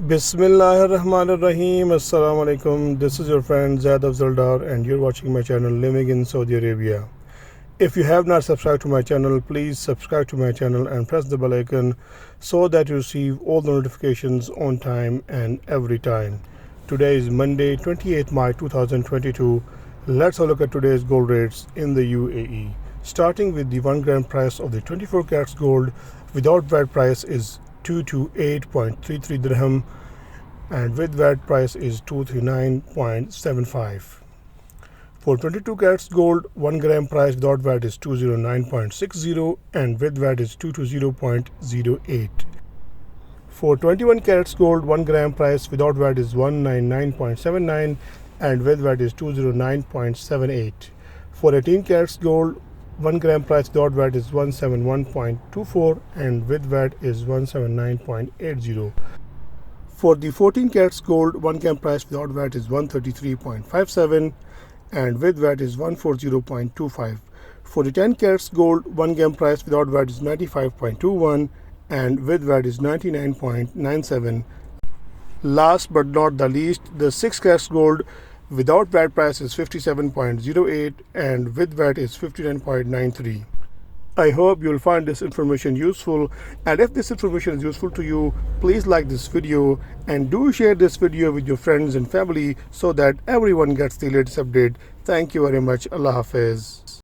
Bismillahirrahmanirrahim. Assalamu alaikum. This is your friend Zaid Afzaldar, and you're watching my channel Living in Saudi Arabia. If you have not subscribed to my channel, please subscribe to my channel and press the bell icon so that you receive all the notifications on time and every time. Today is Monday, 28th March 2022. Let's have a look at today's gold rates in the UAE. Starting with the 1 gram price of the 24 carats gold without VAT price is 228.33 dirham, and with VAT price is 239.75. For 22 carats gold, 1 gram price without VAT is 209.60 and with VAT is 220.08. For 21 carats gold, 1 gram price without VAT is 199.79 and with VAT is 209.78. For 18 carats gold, 1 gram price without VAT is 171.24 and with VAT is 179.80. For the 14 carats gold, 1 gram price without VAT is 133.57 and with VAT is 140.25. For the 10 carats gold, 1 gram price without VAT is 95.21 and with VAT is 99.97. Last but not the least, the 6 carats gold without VAT price is 57.08 and with VAT is 59.93. I hope you'll find this information useful, and if this information is useful to you, please like this video and do share this video with your friends and family so that everyone gets the latest update. Thank you very much. Allah Hafiz.